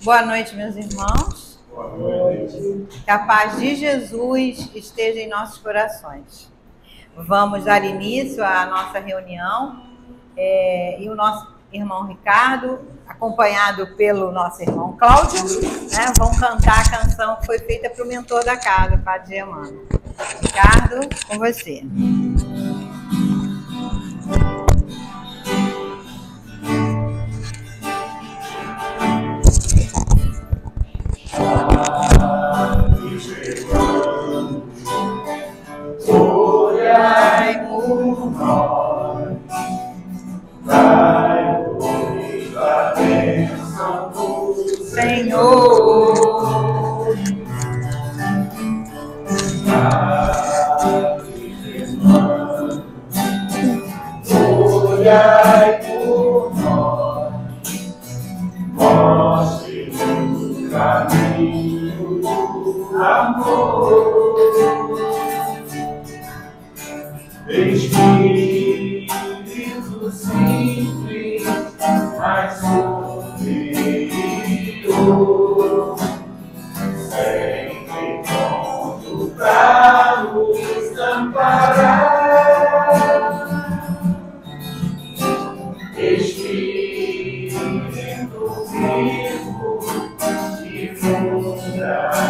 Boa noite, meus irmãos. Boa noite. Que a paz de Jesus esteja em nossos corações. Vamos dar início à nossa reunião e o nosso irmão Ricardo, acompanhado pelo nosso irmão Cláudio, né, vão cantar a canção que foi feita para o mentor da casa, Padre Germano. Ricardo, com você. Olhai por nós, dai-nos a bênção do Senhor. Olhai por nós, mostre-nos o caminho do amor. Espírito simples, mas superior, sempre pronto para nos amparar. Espírito vivo e fundamental,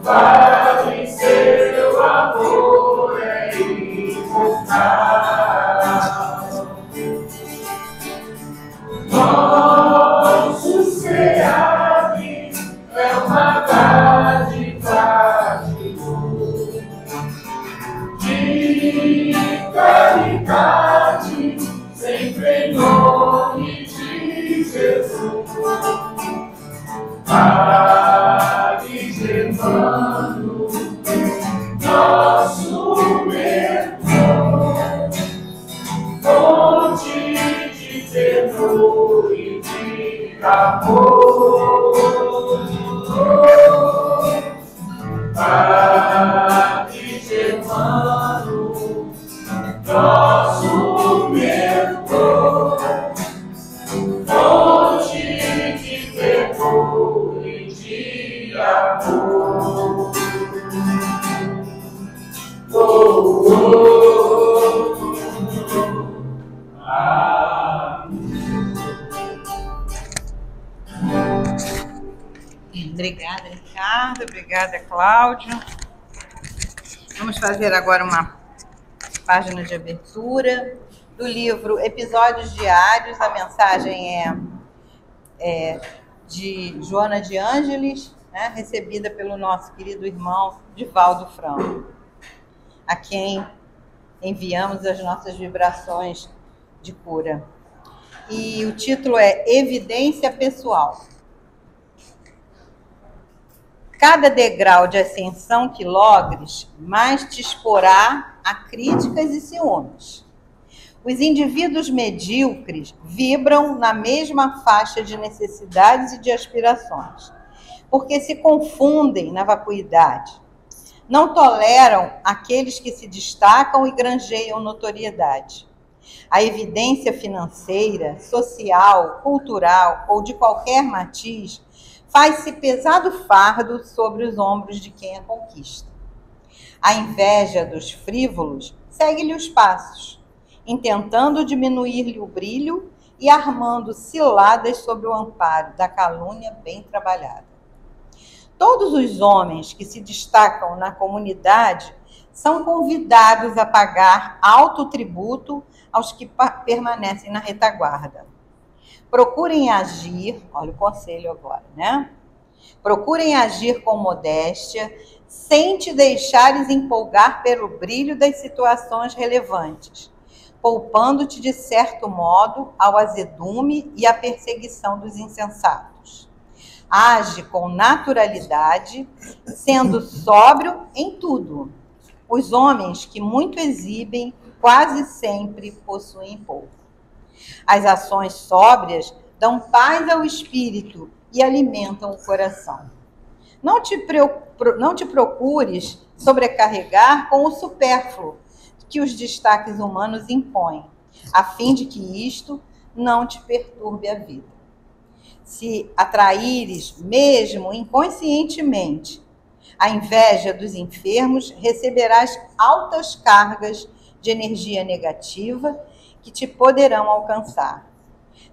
Pai, seu amor é imortal. Nosso SEAB é uma dádiva de luz, de caridade, sempre em nome de Jesus. Padre Germano, nosso mentor, fonte de temor e de amor. Padre Germano, nosso mentor, fonte de temor e de amor. Obrigada, Ricardo. Obrigada, Cláudio. Vamos fazer agora uma página de abertura do livro Episódios Diários. A mensagem é de Joana de Ângeles, né, recebida pelo nosso querido irmão Divaldo Franco, a quem enviamos as nossas vibrações de cura. E o título é Evidência Pessoal. Cada degrau de ascensão que logres, mais te exporá a críticas e ciúmes. Os indivíduos medíocres vibram na mesma faixa de necessidades e de aspirações, porque se confundem na vacuidade. Não toleram aqueles que se destacam e granjeiam notoriedade. A evidência financeira, social, cultural ou de qualquer matiz faz-se pesado fardo sobre os ombros de quem a conquista. A inveja dos frívolos segue-lhe os passos, intentando diminuir-lhe o brilho e armando ciladas sob o amparo da calúnia bem trabalhada. Todos os homens que se destacam na comunidade são convidados a pagar alto tributo aos que permanecem na retaguarda. Procurem agir, olha o conselho agora, né? Procurem agir com modéstia, sem te deixares empolgar pelo brilho das situações relevantes, poupando-te de certo modo ao azedume e à perseguição dos insensatos. Age com naturalidade, sendo sóbrio em tudo. Os homens que muito exibem quase sempre possuem pouco. As ações sóbrias dão paz ao espírito e alimentam o coração. Não te procures sobrecarregar com o supérfluo que os destaques humanos impõem, a fim de que isto não te perturbe a vida. Se atraíres, mesmo inconscientemente, a inveja dos enfermos, receberás altas cargas de energia negativa que te poderão alcançar.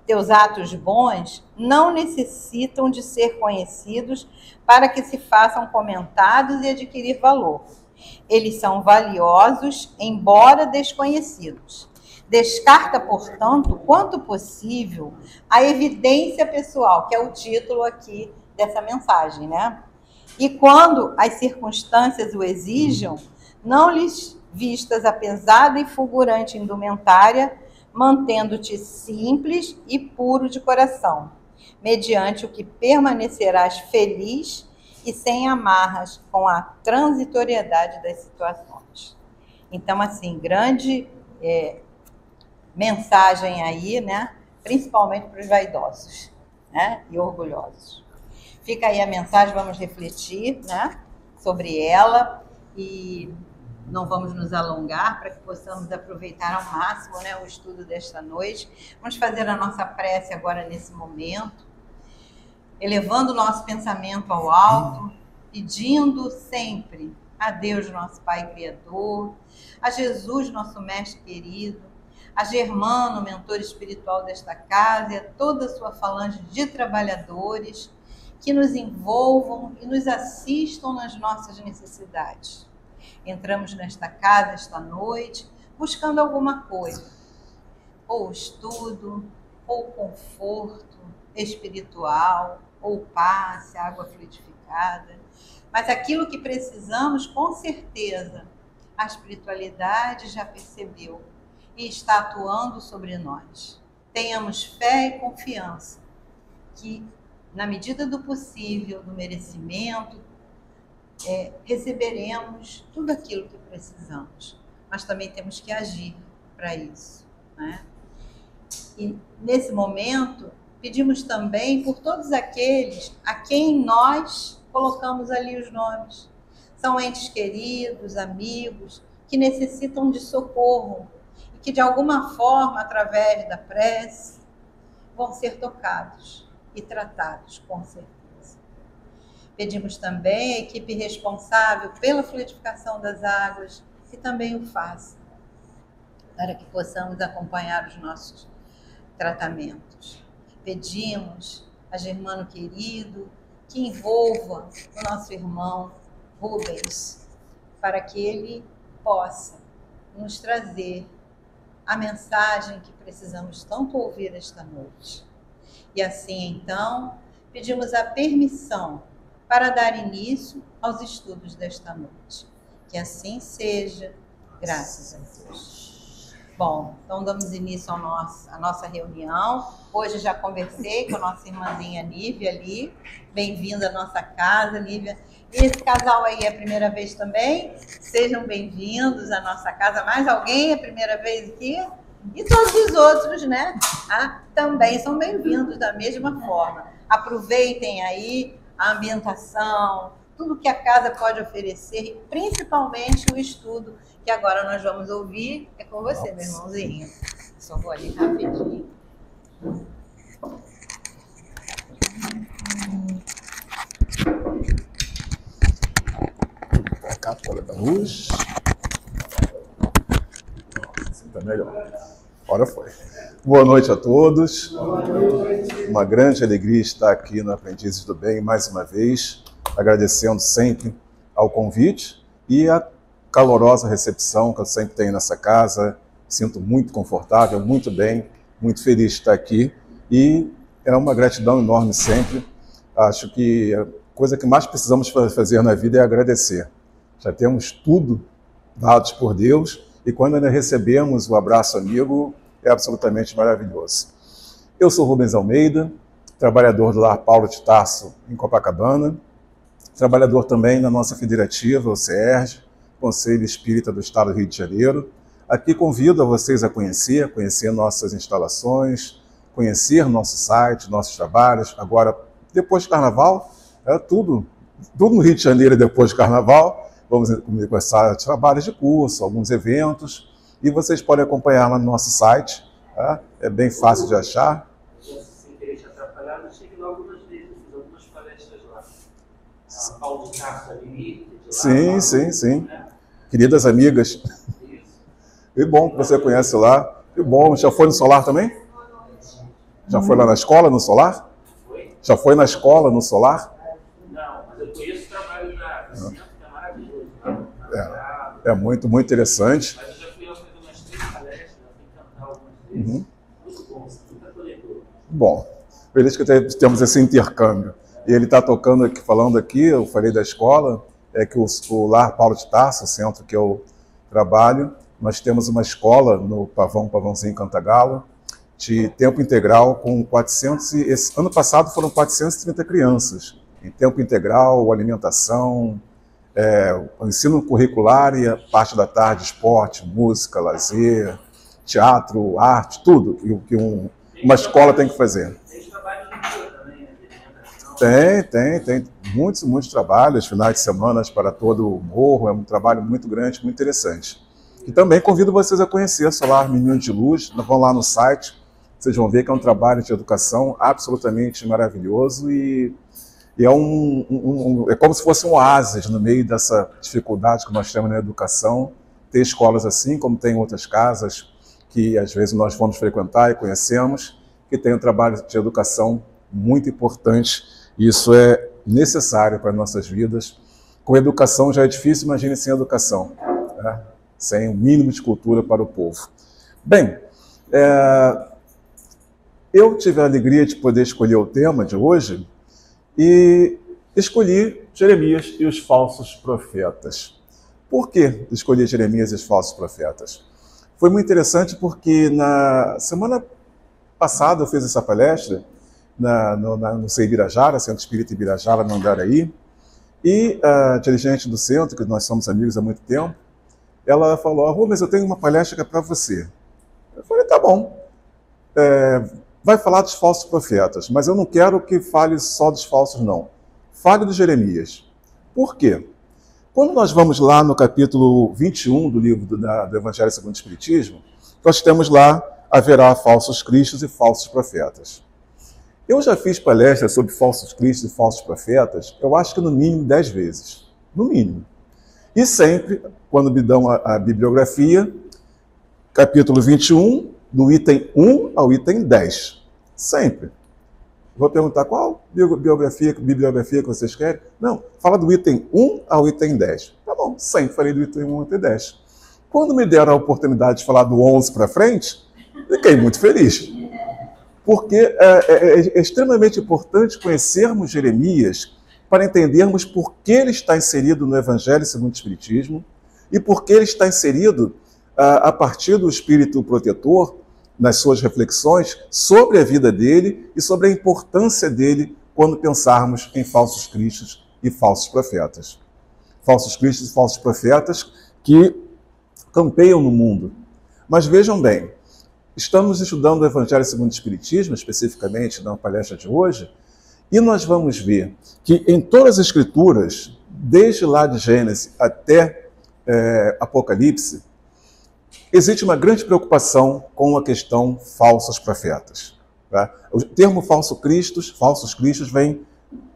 Teus atos bons não necessitam de ser conhecidos para que se façam comentados e adquirir valor. Eles são valiosos, embora desconhecidos. Descarta, portanto, quanto possível, a evidência pessoal, que é o título aqui dessa mensagem, né? E quando as circunstâncias o exijam, não lhes vistas a pesada e fulgurante indumentária, mantendo-te simples e puro de coração, mediante o que permanecerás feliz e sem amarras com a transitoriedade das situações. Então, assim, grande mensagem aí, né? Principalmente para os vaidosos, né? E orgulhosos. Fica aí a mensagem, vamos refletir, né? Sobre ela e não vamos nos alongar para que possamos aproveitar ao máximo, né, o estudo desta noite. Vamos fazer a nossa prece agora nesse momento, elevando o nosso pensamento ao alto, pedindo sempre a Deus, nosso Pai Criador, a Jesus, nosso Mestre querido, a Germano, mentor espiritual desta casa, e a toda a sua falange de trabalhadores que nos envolvam e nos assistam nas nossas necessidades. Entramos nesta casa esta noite buscando alguma coisa, ou estudo, ou conforto espiritual, ou passe, água fluidificada. Mas aquilo que precisamos, com certeza, a espiritualidade já percebeu e está atuando sobre nós. Tenhamos fé e confiança que, na medida do possível, do merecimento, receberemos tudo aquilo que precisamos, mas também temos que agir para isso, né? E nesse momento pedimos também por todos aqueles a quem nós colocamos ali os nomes. São entes queridos, amigos, que necessitam de socorro e que de alguma forma, através da prece, vão ser tocados e tratados, com certeza. Pedimos também a equipe responsável pela fluidificação das águas que também o faça, para que possamos acompanhar os nossos tratamentos. Pedimos a Germano querido que envolva o nosso irmão Rubens, para que ele possa nos trazer a mensagem que precisamos tanto ouvir esta noite. E assim, então, pedimos a permissão para dar início aos estudos desta noite. Que assim seja, graças a Deus. Bom, então damos início à nossa reunião. Hoje já conversei com a nossa irmãzinha Nívia ali. Bem-vinda à nossa casa, Nívia. E esse casal aí é a primeira vez também? Sejam bem-vindos à nossa casa. Mais alguém é a primeira vez aqui? E todos os outros, né? Também são bem-vindos da mesma forma. Aproveitem aí a ambientação, tudo que a casa pode oferecer, e principalmente o estudo que agora nós vamos ouvir. É com você, meu irmãozinho. Só vou ali rapidinho. A cápsula da luz. Assim tá melhor. Agora foi. Boa noite a todos. Uma grande alegria estar aqui no Aprendizes do Bem mais uma vez, agradecendo sempre ao convite e a calorosa recepção que eu sempre tenho nessa casa. Sinto muito confortável, muito bem, muito feliz de estar aqui e é uma gratidão enorme sempre. Acho que a coisa que mais precisamos fazer na vida é agradecer. Já temos tudo dados por Deus e quando ainda recebemos o abraço amigo, é absolutamente maravilhoso. Eu sou Rubens Almeida, trabalhador do Lar Paulo de Tarso, em Copacabana, trabalhador também na nossa federativa, o CERJ, Conselho Espírita do Estado do Rio de Janeiro. Aqui convido a vocês a conhecer nossas instalações, conhecer nosso site, nossos trabalhos. Agora, depois do Carnaval, tudo no Rio de Janeiro depois do Carnaval. Vamos começar trabalhos de curso, alguns eventos, e vocês podem acompanhar lá no nosso site, Tá? É bem fácil de achar. Sem querer te atrapalhar, eu cheguei lá algumas vezes, fiz algumas palestras lá. A Paulo de Tarso ali, Sim, sim, sim. Queridas amigas. Que bom que você conhece lá. Que bom. Já foi no Solar também? Já foi lá na escola, no Solar? Já foi na escola, no Solar? Não, mas eu conheço o trabalho da Centro, que é maravilhoso. É muito, muito interessante. Mas eu já fui fazer umas 3 palestras, fui cantar algumas vezes. Muito bom, muito acolhedor. Bom, feliz que temos esse intercâmbio. E ele está tocando aqui, falando aqui, eu falei da escola, é que o Lar Paulo de Tarso, o centro que eu trabalho, nós temos uma escola no Pavãozinho Cantagalo, de tempo integral com 400, esse ano passado foram 430 crianças, em tempo integral, alimentação, o ensino curricular e a parte da tarde, esporte, música, lazer, teatro, arte, tudo que uma escola tem que fazer. Tem trabalho no dia também, alimentação. Tem muitos trabalhos, finais de semana para todo o morro, é um trabalho muito grande, muito interessante. E também convido vocês a conhecer Solar Menino de Luz, vão lá no site, vocês vão ver que é um trabalho de educação absolutamente maravilhoso e é como se fosse um oásis no meio dessa dificuldade que nós temos na educação, ter escolas assim, como tem outras casas que às vezes nós vamos frequentar e conhecemos, que tem um trabalho de educação muito importante, e isso é necessário para as nossas vidas. Com educação já é difícil, imagine sem educação, né? Sem um mínimo de cultura para o povo. Bem, eu tive a alegria de poder escolher o tema de hoje e escolhi Jeremias e os falsos profetas. Por que escolhi Jeremias e os falsos profetas? Foi muito interessante porque na semana passada eu fiz essa palestra no CEI Birajara, Centro Espírita Ibirajara, no Andaraí, e a dirigente do centro, que nós somos amigos há muito tempo, ela falou: Rubens, eu tenho uma palestra para você. Eu falei: tá bom. Vai falar dos falsos profetas, mas eu não quero que fale só dos falsos, não. Fale do Jeremias. Por quê? Quando nós vamos lá no capítulo 21 do livro do Evangelho segundo o Espiritismo, nós temos lá: haverá falsos cristos e falsos profetas. Eu já fiz palestras sobre falsos cristos e falsos profetas, eu acho que no mínimo 10 vezes. No mínimo. E sempre, quando me dão a bibliografia, capítulo 21, do item 1 ao item 10. Sempre. Vou perguntar qual bibliografia que vocês querem? Não, fala do item 1 ao item 10. Tá bom, sempre falei do item 1 ao item 10. Quando me deram a oportunidade de falar do 11 para frente, fiquei muito feliz. Porque é extremamente importante conhecermos Jeremias para entendermos por que ele está inserido no Evangelho segundo o Espiritismo e por que ele está inserido a partir do Espírito Protetor nas suas reflexões sobre a vida dele e sobre a importância dele quando pensarmos em falsos cristos e falsos profetas. Falsos cristos e falsos profetas que campeiam no mundo. Mas vejam bem, estamos estudando o Evangelho segundo o Espiritismo, especificamente na palestra de hoje, e nós vamos ver que em todas as Escrituras, desde lá de Gênesis até Apocalipse, existe uma grande preocupação com a questão falsos profetas. Tá? O termo falsos cristos vem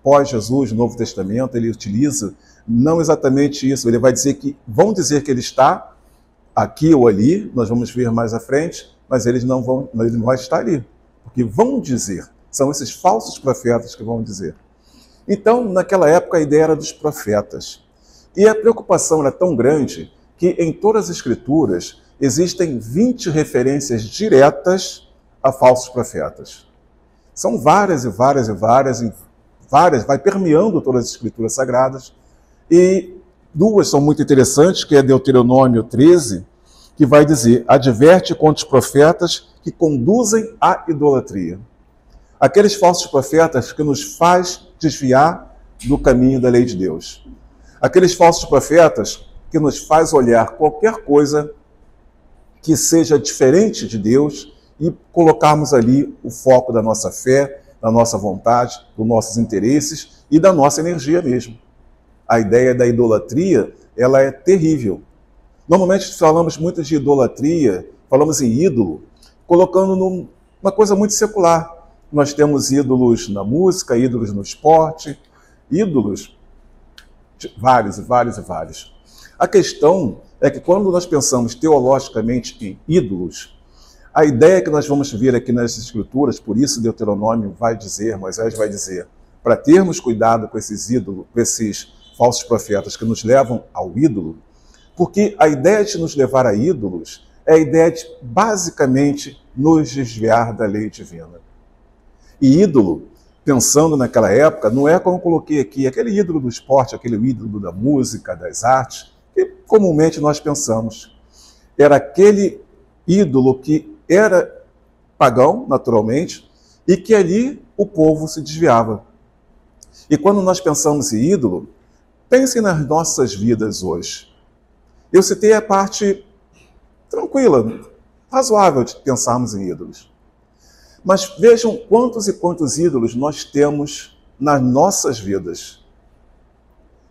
pós-Jesus, no Novo Testamento, ele utiliza não exatamente isso, ele vai dizer que, vão dizer que ele está aqui ou ali, nós vamos ver mais à frente, mas ele não vai estar ali, porque vão dizer, são esses falsos profetas que vão dizer. Então, naquela época, a ideia era dos profetas. E a preocupação era tão grande que em todas as Escrituras existem 20 referências diretas a falsos profetas. São várias, vai permeando todas as Escrituras sagradas, e duas são muito interessantes, que é Deuteronômio 13, que vai dizer: adverte contra os profetas que conduzem à idolatria. Aqueles falsos profetas que nos faz desviar do caminho da lei de Deus. Aqueles falsos profetas que nos faz olhar qualquer coisa que seja diferente de Deus e colocarmos ali o foco da nossa fé, da nossa vontade, dos nossos interesses e da nossa energia mesmo. A ideia da idolatria, ela é terrível. Normalmente falamos muito de idolatria, falamos em ídolo, colocando numa coisa muito secular. Nós temos ídolos na música, ídolos no esporte, ídolos de vários e vários e vários. A questão é que quando nós pensamos teologicamente em ídolos, a ideia que nós vamos ver aqui nas Escrituras, por isso Deuteronômio vai dizer, Moisés vai dizer, para termos cuidado com esses ídolos, com esses falsos profetas que nos levam ao ídolo, porque a ideia de nos levar a ídolos é a ideia de, basicamente, nos desviar da lei divina. E ídolo, pensando naquela época, não é como eu coloquei aqui, aquele ídolo do esporte, aquele ídolo da música, das artes, que comumente nós pensamos. Era aquele ídolo que era pagão, naturalmente, e que ali o povo se desviava. E quando nós pensamos em ídolo, pensem nas nossas vidas hoje. Eu citei a parte tranquila, razoável de pensarmos em ídolos. Mas vejam quantos e quantos ídolos nós temos nas nossas vidas.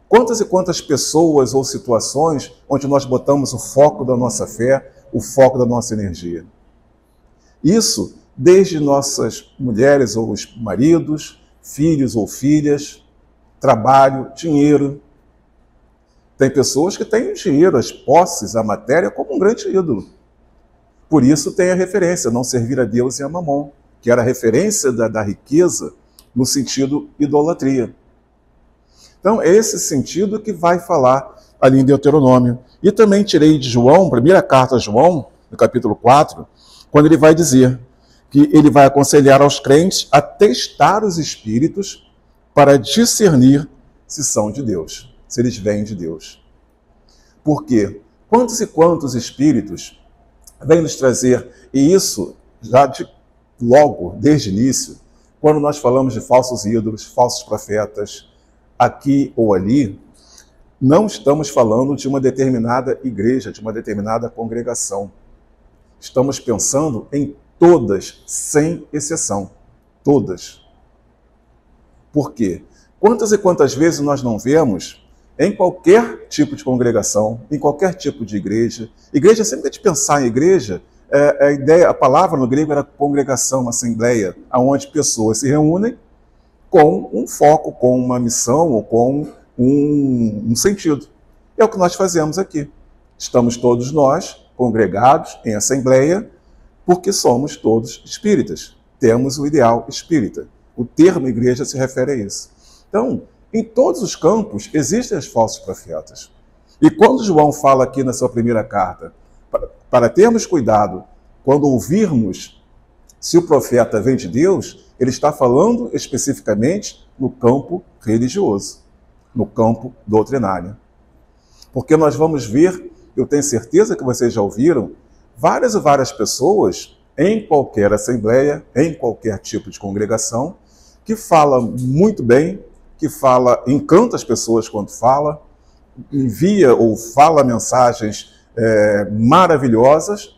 Quantas e quantas pessoas ou situações onde nós botamos o foco da nossa fé, o foco da nossa energia. Isso desde nossas mulheres ou os maridos, filhos ou filhas, trabalho, dinheiro. Tem pessoas que têm o dinheiro, as posses, a matéria como um grande ídolo. Por isso tem a referência, não servir a Deus e a Mamon, que era a referência da riqueza no sentido idolatria. Então, é esse sentido que vai falar ali em Deuteronômio. E também tirei de João, primeira carta a João, no capítulo 4, quando ele vai dizer que ele vai aconselhar aos crentes a testar os espíritos para discernir se são de Deus, se eles vêm de Deus. Por quê? Quantos e quantos espíritos vêm nos trazer, e isso já logo, desde o início, quando nós falamos de falsos ídolos, falsos profetas, aqui ou ali, não estamos falando de uma determinada igreja, de uma determinada congregação. Estamos pensando em todas, sem exceção. Todas. Por quê? Quantas e quantas vezes nós não vemos em qualquer tipo de congregação, em qualquer tipo de igreja. Igreja, sempre que a gente pensar em igreja, a palavra no grego era congregação, assembleia, onde pessoas se reúnem com um foco, com uma missão ou com um sentido. É o que nós fazemos aqui. Estamos todos nós congregados em assembleia porque somos todos espíritas. Temos o ideal espírita. O termo igreja se refere a isso. Então, em todos os campos existem os falsos profetas. E quando João fala aqui na sua primeira carta, para termos cuidado, quando ouvirmos se o profeta vem de Deus, ele está falando especificamente no campo religioso, no campo doutrinário. Porque nós vamos ver, eu tenho certeza que vocês já ouviram, várias e várias pessoas em qualquer assembleia, em qualquer tipo de congregação, que fala muito bem, que encanta as pessoas quando fala, envia ou fala mensagens maravilhosas,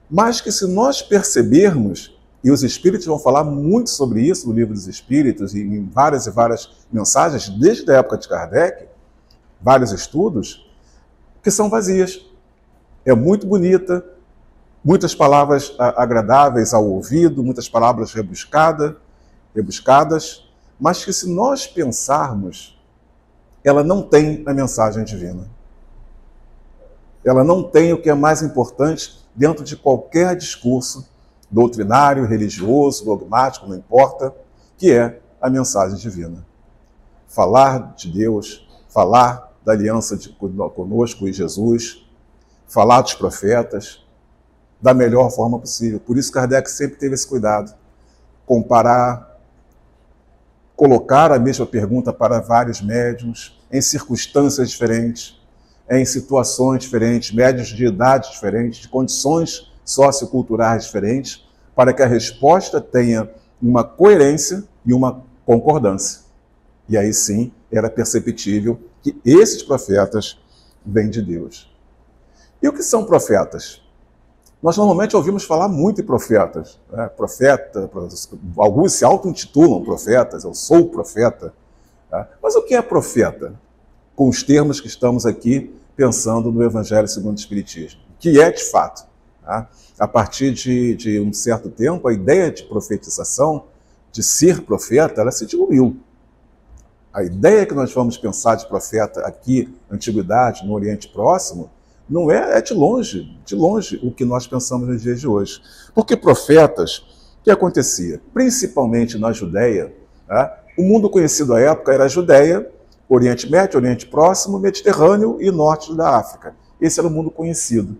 mas que se nós percebermos, e os Espíritos vão falar muito sobre isso no Livro dos Espíritos, e em várias e várias mensagens, desde a época de Kardec, vários estudos, que são vazias. É muito bonita, muitas palavras agradáveis ao ouvido, muitas palavras rebuscadas, mas que se nós pensarmos, ela não tem a mensagem divina. Ela não tem o que é mais importante dentro de qualquer discurso doutrinário, religioso, dogmático, não importa, que é a mensagem divina. Falar de Deus, falar da aliança conosco e Jesus, falar dos profetas da melhor forma possível. Por isso Kardec sempre teve esse cuidado. Comparar, colocar a mesma pergunta para vários médiuns, em circunstâncias diferentes, em situações diferentes, médiuns de idade diferentes, de condições socioculturais diferentes, para que a resposta tenha uma coerência e uma concordância. E aí sim era perceptível que esses profetas vêm de Deus. E o que são profetas? Nós normalmente ouvimos falar muito em profetas. Né? Profeta, alguns se auto-intitulam profetas, eu sou profeta. Tá? Mas o que é profeta? Com os termos que estamos aqui pensando no Evangelho segundo o Espiritismo. Que é, de fato, Tá? A partir de um certo tempo, a ideia de profetização, de ser profeta, ela se diluiu. A ideia que nós vamos pensar de profeta aqui, na Antiguidade, no Oriente Próximo, não é de longe o que nós pensamos nos dias de hoje. Porque profetas, o que acontecia? Principalmente na Judéia, tá? O mundo conhecido à época era a Judéia, Oriente Médio, Oriente Próximo, Mediterrâneo e Norte da África. Esse era o mundo conhecido.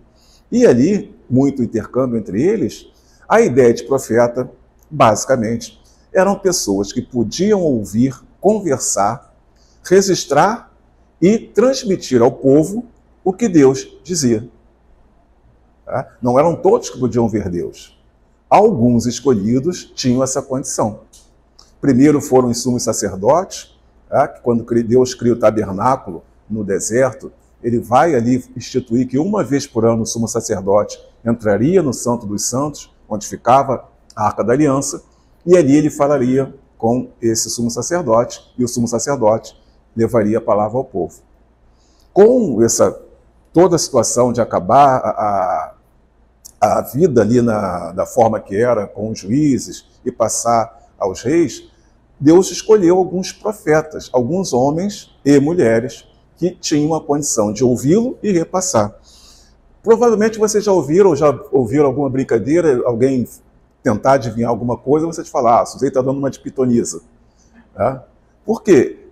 E ali, muito intercâmbio entre eles, a ideia de profeta, basicamente, eram pessoas que podiam ouvir, conversar, registrar e transmitir ao povo o que Deus dizia. Tá? Não eram todos que podiam ver Deus. Alguns escolhidos tinham essa condição. Primeiro foram os sumos sacerdotes, tá? Que quando Deus cria o tabernáculo no deserto, ele vai ali instituir que uma vez por ano o sumo sacerdote entraria no Santo dos Santos, onde ficava a Arca da Aliança, e ali ele falaria com esse sumo sacerdote, e o sumo sacerdote levaria a palavra ao povo. Com toda a situação de acabar a vida ali da forma que era, com os juízes, e passar aos reis, Deus escolheu alguns profetas, alguns homens e mulheres que tinham a condição de ouvi-lo e repassar. Provavelmente vocês já ouviram alguma brincadeira, alguém tentar adivinhar alguma coisa, você te fala, o sujeito está dando uma de pitonisa. Tá? Por quê?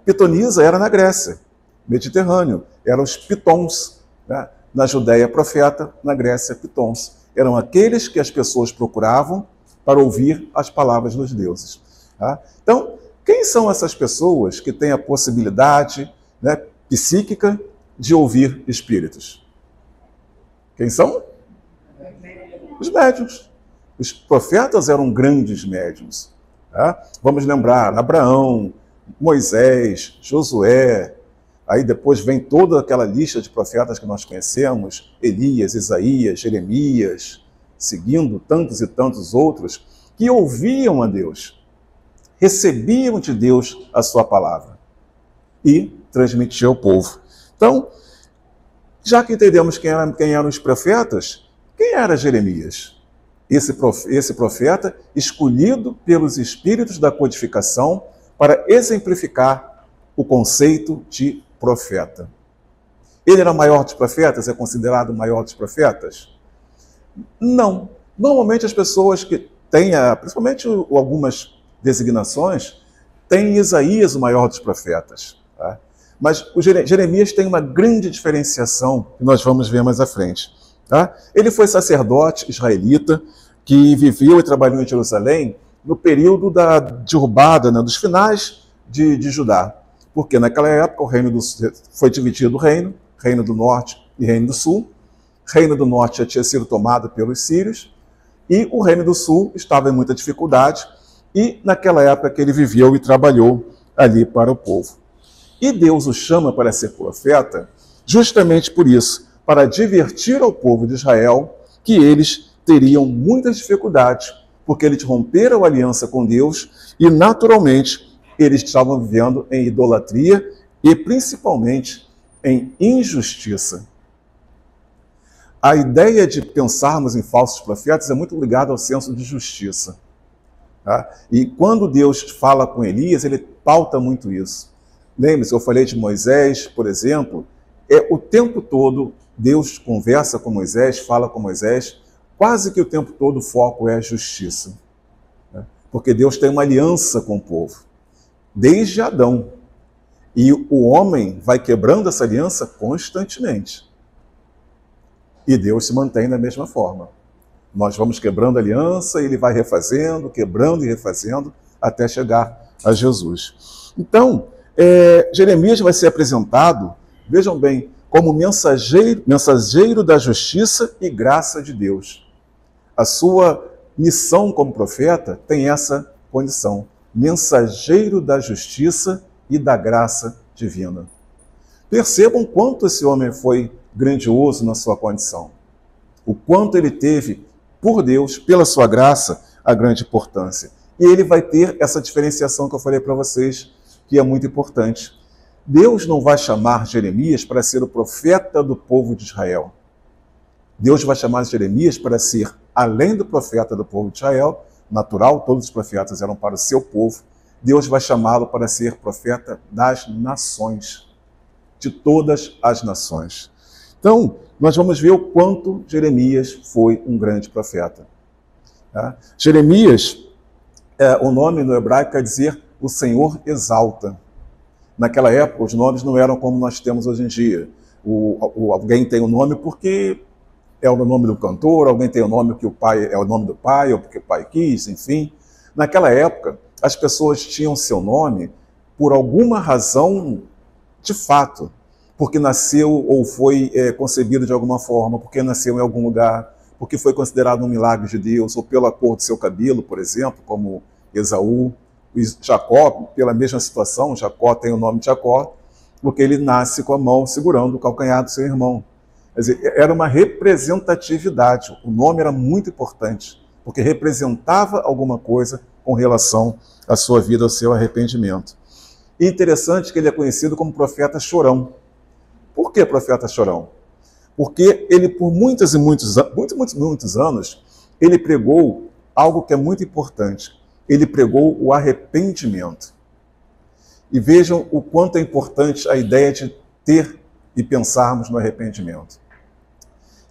Pitonisa era na Grécia, Mediterrâneo, eram os pitons. Né? Na Judéia, profeta, na Grécia, pitons. Eram aqueles que as pessoas procuravam para ouvir as palavras dos deuses. Tá? Então, quem são essas pessoas que têm a possibilidade, né, psíquica de ouvir espíritos? Quem são? Os médiuns. Os profetas eram grandes médiuns. Tá? Vamos lembrar Abraão, Moisés, Josué, aí depois vem toda aquela lista de profetas que nós conhecemos, Elias, Isaías, Jeremias, seguindo tantos e tantos outros, que ouviam a Deus, recebiam de Deus a sua palavra e transmitiam ao povo. Então, já que entendemos quem eram os profetas, quem era Jeremias? Esse profeta escolhido pelos espíritos da codificação para exemplificar o conceito de profeta. Ele era o maior dos profetas? É considerado o maior dos profetas? Não. Normalmente as pessoas que têm, principalmente algumas designações, têm Isaías o maior dos profetas. Tá? Mas o Jeremias tem uma grande diferenciação que nós vamos ver mais à frente. Tá? Ele foi sacerdote israelita que viveu e trabalhou em Jerusalém no período da derrubada, né, dos finais de Judá. Porque naquela época o reino foi dividido o reino do norte e reino do sul. O reino do norte já tinha sido tomado pelos sírios e o reino do sul estava em muita dificuldade e naquela época que ele viveu e trabalhou ali para o povo. E Deus o chama para ser profeta justamente por isso, para advertir ao povo de Israel que eles teriam muitas dificuldades, porque eles romperam a aliança com Deus e, naturalmente, eles estavam vivendo em idolatria e, principalmente, em injustiça. A ideia de pensarmos em falsos profetas é muito ligada ao senso de justiça. Tá? E quando Deus fala com Elias, ele pauta muito isso. Lembre-se, eu falei de Moisés, por exemplo, o tempo todo Deus conversa com Moisés, fala com Moisés, quase que o tempo todo o foco é a justiça. Né? Porque Deus tem uma aliança com o povo, desde Adão. E o homem vai quebrando essa aliança constantemente. E Deus se mantém da mesma forma. Nós vamos quebrando a aliança, ele vai refazendo, quebrando e refazendo, até chegar a Jesus. Então, Jeremias vai ser apresentado, vejam bem, como mensageiro da justiça e graça de Deus. A sua missão como profeta tem essa condição, mensageiro da justiça e da graça divina. Percebam quanto esse homem foi grandioso na sua condição, o quanto ele teve, por Deus, pela sua graça, a grande importância. E ele vai ter essa diferenciação que eu falei para vocês, que é muito importante. Deus não vai chamar Jeremias para ser o profeta do povo de Israel. Deus vai chamar Jeremias para ser, além do profeta do povo de Israel, natural, todos os profetas eram para o seu povo, Deus vai chamá-lo para ser profeta das nações, de todas as nações. Então, nós vamos ver o quanto Jeremias foi um grande profeta. Tá? Jeremias, o nome no hebraico quer dizer o Senhor exalta. Naquela época, os nomes não eram como nós temos hoje em dia. Alguém tem o nome porque é o nome do cantor, alguém tem o nome porque o pai é o nome do pai, ou porque o pai quis, enfim. Naquela época, as pessoas tinham seu nome por alguma razão de fato, porque nasceu ou foi concebido de alguma forma, porque nasceu em algum lugar, porque foi considerado um milagre de Deus, ou pela cor do seu cabelo, por exemplo, como Esaú. Jacó, pela mesma situação, Jacó tem o nome de Jacó, porque ele nasce com a mão segurando o calcanhar do seu irmão. Quer dizer, era uma representatividade, o nome era muito importante, porque representava alguma coisa com relação à sua vida, ao seu arrependimento. E interessante que ele é conhecido como profeta chorão. Por que profeta chorão? Porque ele, por muitos anos, ele pregou algo que é muito importante. Ele pregou o arrependimento. E vejam o quanto é importante a ideia de ter e pensarmos no arrependimento.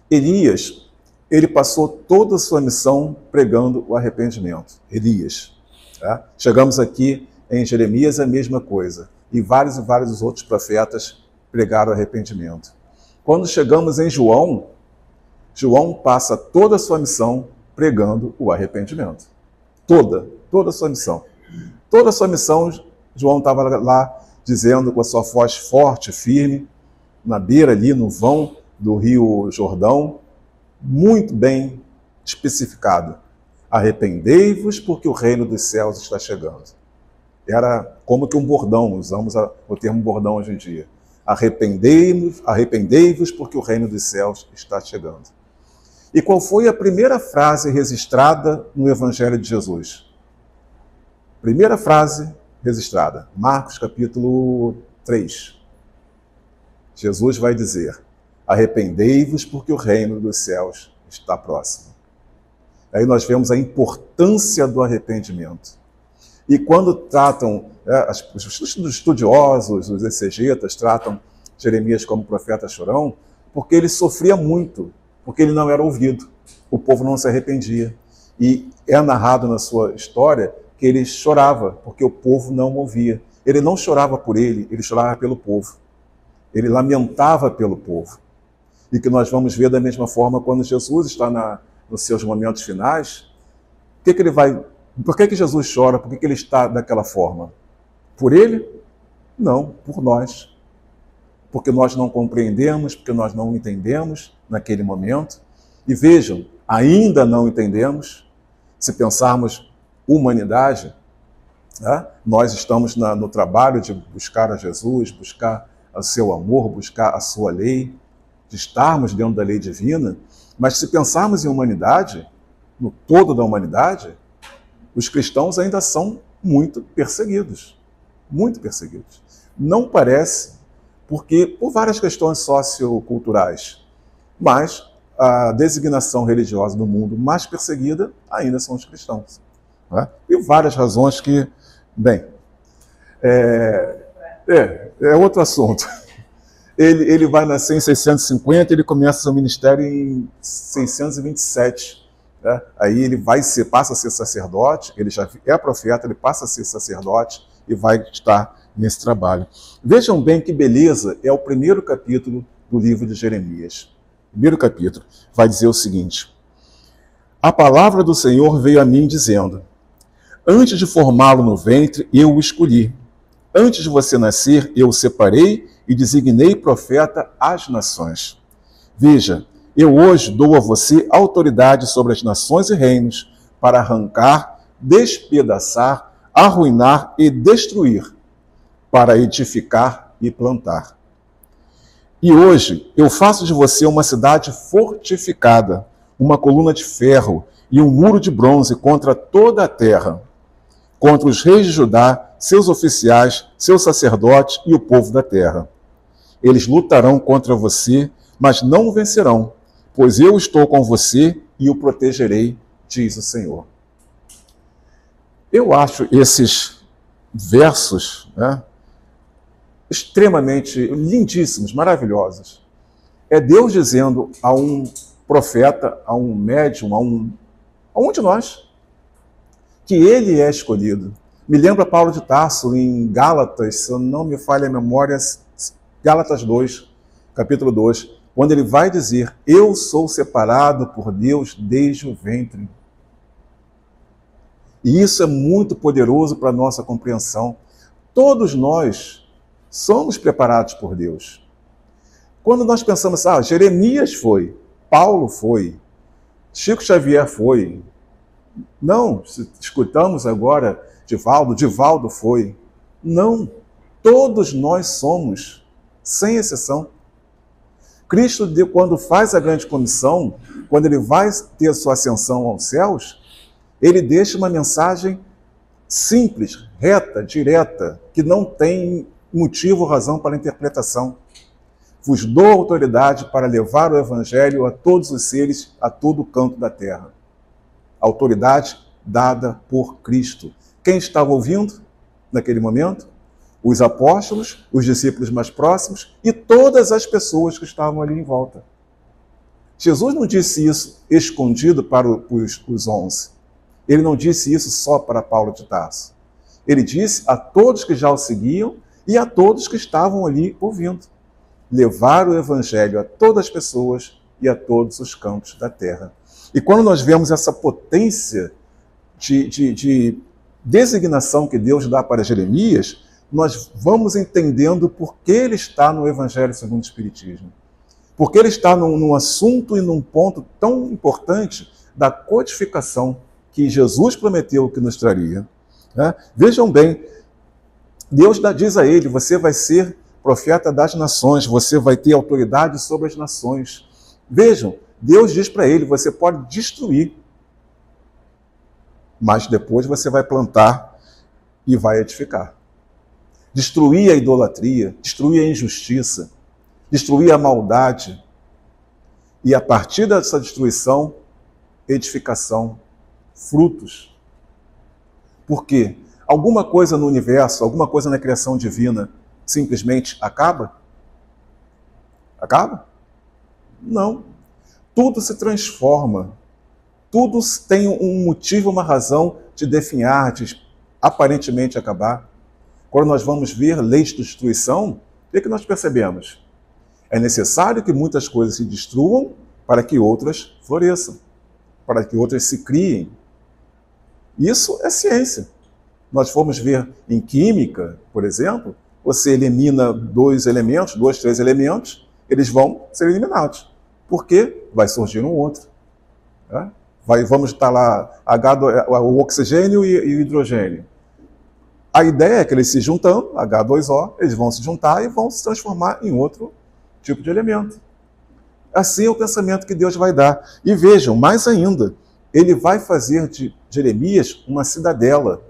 Elias, ele passou toda a sua missão pregando o arrependimento. Elias. Tá? Chegamos aqui em Jeremias, a mesma coisa. E vários outros profetas pregaram o arrependimento. Quando chegamos em João, João passa toda a sua missão pregando o arrependimento. Toda a sua missão. Toda a sua missão, João estava lá dizendo com a sua voz forte, firme, na beira ali, no vão do rio Jordão, muito bem especificado. Arrependei-vos porque o reino dos céus está chegando. Era como que um bordão, usamos o termo bordão hoje em dia. Arrependei-vos porque o reino dos céus está chegando. E qual foi a primeira frase registrada no Evangelho de Jesus? Primeira frase registrada, Marcos capítulo 3. Jesus vai dizer, arrependei-vos porque o reino dos céus está próximo. Aí nós vemos a importância do arrependimento. E quando tratam, os estudiosos, os exegetas, tratam Jeremias como profeta chorão, porque ele sofria muito, porque ele não era ouvido, o povo não se arrependia. E é narrado na sua história que ele chorava, porque o povo não o ouvia. Ele não chorava por ele chorava pelo povo. Ele lamentava pelo povo. E que nós vamos ver da mesma forma quando Jesus está nos seus momentos finais. Por que Jesus chora? Por que ele está daquela forma? Por ele? Não, por nós. Porque nós não compreendemos, porque nós não entendemos naquele momento. E vejam, ainda não entendemos. Se pensarmos humanidade, né? Nós estamos no trabalho de buscar a Jesus, buscar o seu amor, buscar a sua lei, de estarmos dentro da lei divina. Mas se pensarmos em humanidade, no todo da humanidade, os cristãos ainda são muito perseguidos. Muito perseguidos. Não parece, porque por várias questões socioculturais, mas a designação religiosa do mundo mais perseguida ainda são os cristãos. Né? E várias razões que, bem, é outro assunto. Ele vai nascer em 650, ele começa seu ministério em 627. Né? Aí ele passa a ser sacerdote, ele já é profeta, ele passa a ser sacerdote e vai estar nesse trabalho. Vejam bem que beleza é o primeiro capítulo do livro de Jeremias. Primeiro capítulo vai dizer o seguinte: a palavra do Senhor veio a mim dizendo, antes de formá-lo no ventre, eu o escolhi. Antes de você nascer, eu o separei e designei profeta às nações. Veja, eu hoje dou a você autoridade sobre as nações e reinos para arrancar, despedaçar, arruinar e destruir, para edificar e plantar. E hoje eu faço de você uma cidade fortificada, uma coluna de ferro e um muro de bronze contra toda a terra, contra os reis de Judá, seus oficiais, seus sacerdotes e o povo da terra. Eles lutarão contra você, mas não o vencerão, pois eu estou com você e o protegerei, diz o Senhor. Eu acho esses versos, né, extremamente lindíssimos, maravilhosos. É Deus dizendo a um profeta, a um médium, a um de nós, que ele é escolhido. Me lembra Paulo de Tarso em Gálatas, se eu não me falha a memória, Gálatas 2, capítulo 2, quando ele vai dizer: eu sou separado por Deus desde o ventre. E isso é muito poderoso para a nossa compreensão. Todos nós somos preparados por Deus. Quando nós pensamos, Jeremias foi, Paulo foi, Chico Xavier foi. Não, escutamos agora Divaldo foi. Não, todos nós somos, sem exceção. Cristo, quando faz a grande comissão, quando ele vai ter sua ascensão aos céus, ele deixa uma mensagem simples, reta, direta, que não tem motivo ou razão para interpretação. Vos dou autoridade para levar o evangelho a todos os seres, a todo canto da terra. Autoridade dada por Cristo. Quem estava ouvindo naquele momento? Os apóstolos, os discípulos mais próximos e todas as pessoas que estavam ali em volta. Jesus não disse isso escondido para os 11. Ele não disse isso só para Paulo de Tarso. Ele disse a todos que já o seguiam e a todos que estavam ali ouvindo. Levar o evangelho a todas as pessoas e a todos os cantos da terra. E quando nós vemos essa potência de designação que Deus dá para Jeremias, nós vamos entendendo por que ele está no Evangelho segundo o Espiritismo. Porque ele está num assunto e num ponto tão importante da codificação que Jesus prometeu que nos traria. Né? Vejam bem, Deus diz a ele: você vai ser profeta das nações, você vai ter autoridade sobre as nações. Vejam, Deus diz para ele: você pode destruir, mas depois você vai plantar e vai edificar. Destruir a idolatria, destruir a injustiça, destruir a maldade. E a partir dessa destruição, edificação, frutos. Por quê? Alguma coisa no universo, alguma coisa na criação divina simplesmente acaba? Acaba? Não. Tudo se transforma. Tudo tem um motivo, uma razão de definhar, de aparentemente acabar. Quando nós vamos ver leis de destruição, o que nós percebemos? É necessário que muitas coisas se destruam para que outras floresçam, para que outras se criem. Isso é ciência. Nós formos ver em química, por exemplo, você elimina 2 elementos, 2, 3 elementos, eles vão ser eliminados. Por quê? Vai surgir um outro. Né? Vamos estar lá o oxigênio e o hidrogênio. A ideia é que eles se juntando, H2O, eles vão se juntar e vão se transformar em outro tipo de elemento. Assim é o pensamento que Deus vai dar. E vejam, mais ainda, ele vai fazer de Jeremias uma cidadela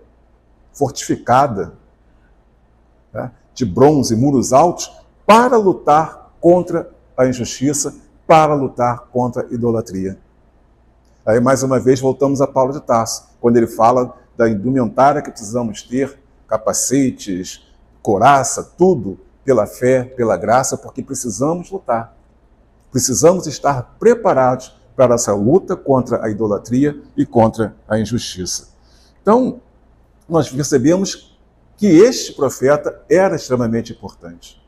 fortificada, né, de bronze, muros altos, para lutar contra a injustiça, para lutar contra a idolatria. Aí, mais uma vez, voltamos a Paulo de Tarso, quando ele fala da indumentária que precisamos ter, capacetes, couraça, tudo pela fé, pela graça, porque precisamos lutar. Precisamos estar preparados para essa luta contra a idolatria e contra a injustiça. Então, nós percebemos que este profeta era extremamente importante.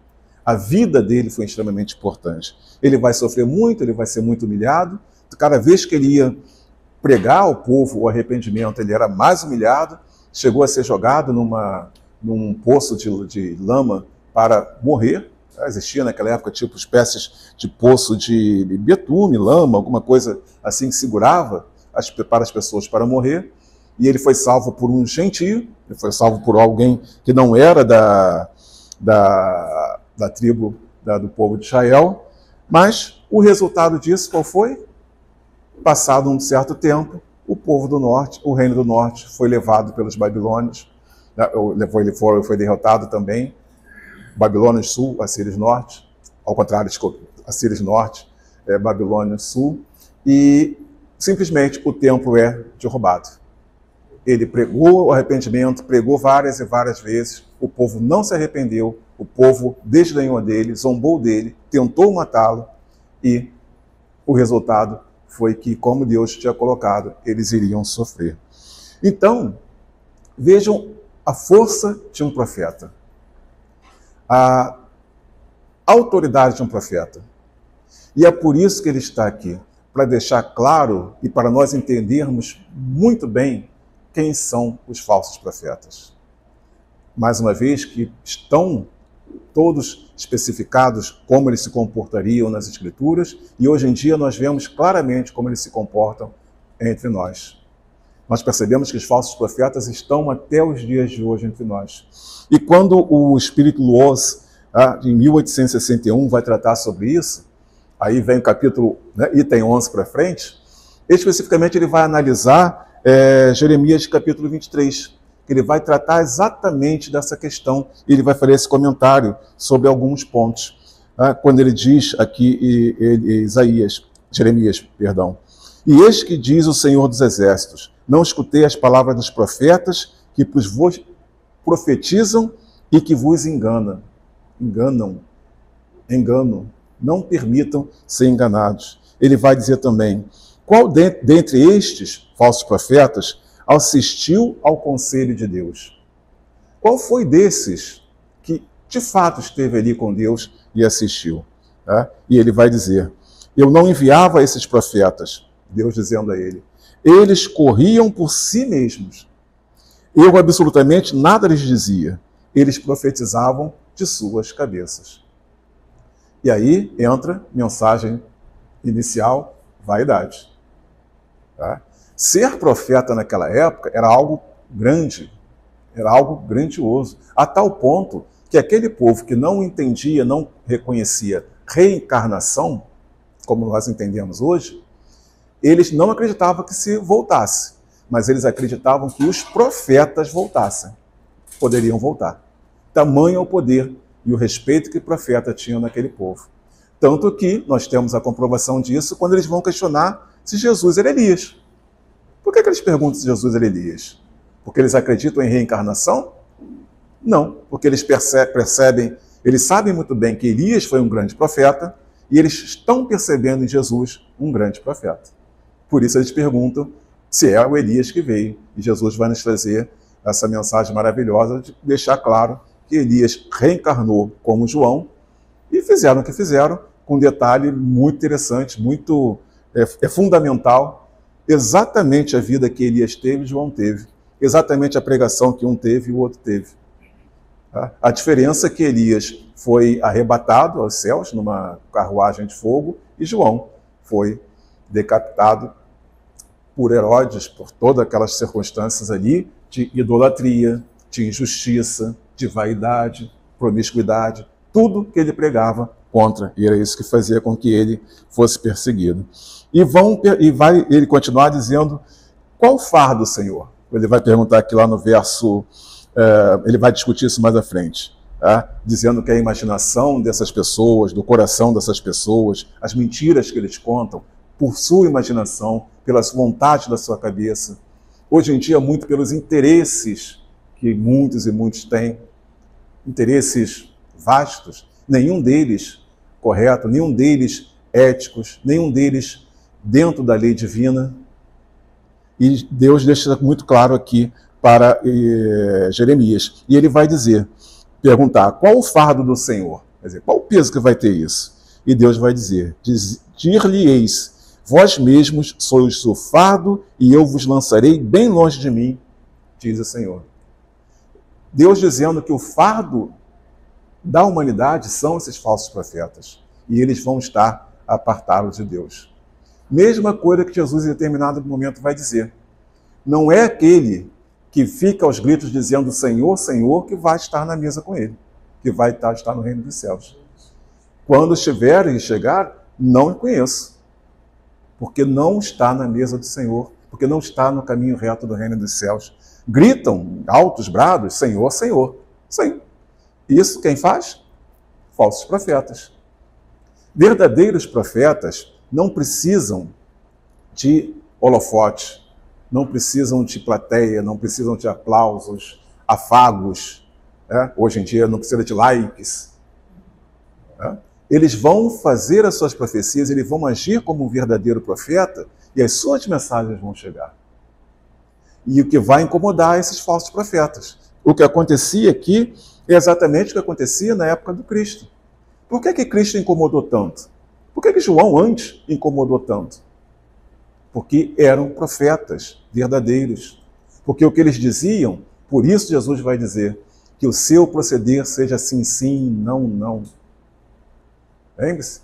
A vida dele foi extremamente importante. Ele vai sofrer muito, ele vai ser muito humilhado. Cada vez que ele ia pregar ao povo o arrependimento, ele era mais humilhado. Chegou a ser jogado num poço de lama para morrer. Existia naquela época tipo espécies de poço de betume, lama, alguma coisa assim que segurava para as pessoas para morrer. E ele foi salvo por um gentio, ele foi salvo por alguém que não era da tribo do povo de Israel. Mas o resultado disso qual foi? Passado um certo tempo, o povo do norte, o reino do norte, foi levado pelos babilônios, ele foi derrotado também. Babilônios sul, Assírios norte, ao contrário, Assírios norte. Babilônia Sul, e simplesmente o templo é derrubado. Ele pregou o arrependimento, pregou várias e várias vezes, o povo não se arrependeu, o povo desdenhou dele, zombou dele, tentou matá-lo, e o resultado foi que, como Deus tinha colocado, eles iriam sofrer. Então, vejam a força de um profeta, a autoridade de um profeta. E é por isso que ele está aqui, para deixar claro e para nós entendermos muito bem quem são os falsos profetas. Mais uma vez, que estão todos especificados como eles se comportariam nas Escrituras, e hoje em dia nós vemos claramente como eles se comportam entre nós. Nós percebemos que os falsos profetas estão até os dias de hoje entre nós. E quando o Espírito Luoz, em 1861, vai tratar sobre isso, aí vem o capítulo, item 11 para frente, especificamente ele vai analisar Jeremias capítulo 23, que ele vai tratar exatamente dessa questão, e ele vai fazer esse comentário sobre alguns pontos. Quando ele diz aqui, Jeremias, e eis que diz o Senhor dos Exércitos, não escutei as palavras dos profetas que vos profetizam e que vos enganam. Não permitam ser enganados. Ele vai dizer também, qual dentre estes falsos profetas assistiu ao conselho de Deus? Qual foi desses que de fato esteve ali com Deus e assistiu? E ele vai dizer, eu não enviava esses profetas, Deus dizendo a ele, eles corriam por si mesmos. Eu absolutamente nada lhes dizia. Eles profetizavam de suas cabeças. E aí entra mensagem inicial, vaidade. Ser profeta naquela época era algo grande, era algo grandioso, a tal ponto que aquele povo que não entendia, não reconhecia reencarnação, como nós entendemos hoje, eles não acreditavam que se voltasse, mas eles acreditavam que os profetas voltassem, poderiam voltar. Tamanho é o poder e o respeito que o profeta tinha naquele povo. Tanto que nós temos a comprovação disso quando eles vão questionar se Jesus era Elias. Por que eles perguntam se Jesus era Elias? Porque eles acreditam em reencarnação? Não, porque eles percebem, eles sabem muito bem que Elias foi um grande profeta e eles estão percebendo em Jesus um grande profeta. Por isso eles perguntam se é o Elias que veio. E Jesus vai nos trazer essa mensagem maravilhosa de deixar claro que Elias reencarnou como João e fizeram o que fizeram, com um detalhe muito interessante, muito fundamental, exatamente a vida que Elias teve e João teve, exatamente a pregação que um teve e o outro teve. A diferença é que Elias foi arrebatado aos céus numa carruagem de fogo e João foi decapitado por Herodes, por todas aquelas circunstâncias ali de idolatria, de injustiça, de vaidade, promiscuidade, tudo que ele pregava contra, e era isso que fazia com que ele fosse perseguido. E vai ele continuar dizendo, qual fardo, Senhor? Ele vai perguntar aqui lá no verso, ele vai discutir isso mais à frente, dizendo que a imaginação dessas pessoas, do coração dessas pessoas, as mentiras que eles contam, por sua imaginação, pelas vontades da sua cabeça, hoje em dia muito pelos interesses que muitos e muitos têm, interesses vastos, nenhum deles correto, nenhum deles éticos, nenhum deles dentro da lei divina. E Deus deixa muito claro aqui para Jeremias. E ele vai perguntar, qual o fardo do Senhor? Quer dizer, qual o peso que vai ter isso? E Deus vai dir-lhe-eis, vós mesmos sois o fardo e eu vos lançarei bem longe de mim, diz o Senhor. Deus dizendo que o fardo da humanidade são esses falsos profetas. E eles vão estar apartados de Deus. Mesma coisa que Jesus em determinado momento vai dizer. Não é aquele que fica aos gritos dizendo Senhor, Senhor, que vai estar na mesa com ele. Que vai estar no reino dos céus. Quando estiver e chegar, não o conheço. Porque não está na mesa do Senhor. Porque não está no caminho reto do reino dos céus. Gritam, altos brados, Senhor, Senhor. Sim. Isso quem faz? Falsos profetas. Verdadeiros profetas não precisam de holofote, não precisam de plateia, não precisam de aplausos, afagos, né? Hoje em dia não precisa de likes. Né? Eles vão fazer as suas profecias, eles vão agir como um verdadeiro profeta e as suas mensagens vão chegar. E o que vai incomodar esses falsos profetas. O que acontecia aqui é exatamente o que acontecia na época do Cristo. Por que Cristo incomodou tanto? Por que João antes incomodou tanto? Porque eram profetas verdadeiros. Porque o que eles diziam, por isso Jesus vai dizer que o seu proceder seja sim, sim, não, não. Lembre-se,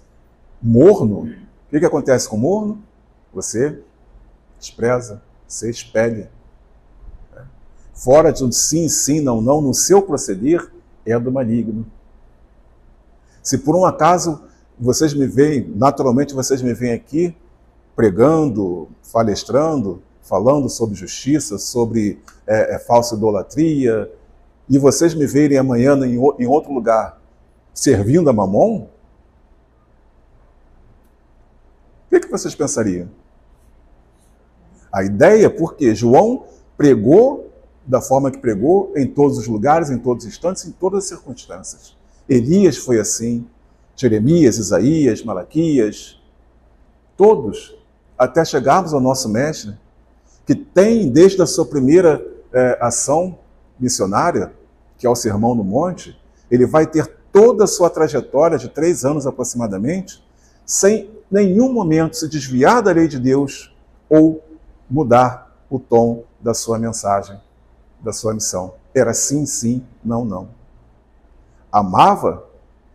morno. O que acontece com morno? Você despreza, você expele. Fora de um sim, sim, não, não, no seu proceder é do maligno. Se por um acaso vocês me veem, naturalmente vocês me veem aqui pregando, palestrando, falando sobre justiça, sobre falsa idolatria, e vocês me verem amanhã em outro lugar servindo a Mamon, o que vocês pensariam? A ideia, porque João pregou da forma que pregou, em todos os lugares, em todos os instantes, em todas as circunstâncias. Elias foi assim, Jeremias, Isaías, Malaquias, todos, até chegarmos ao nosso mestre, que tem, desde a sua primeira ação missionária, que é o Sermão no Monte, ele vai ter toda a sua trajetória de 3 anos aproximadamente, sem nenhum momento se desviar da lei de Deus ou mudar o tom da sua mensagem, da sua missão. Era sim, sim, não, não. Amava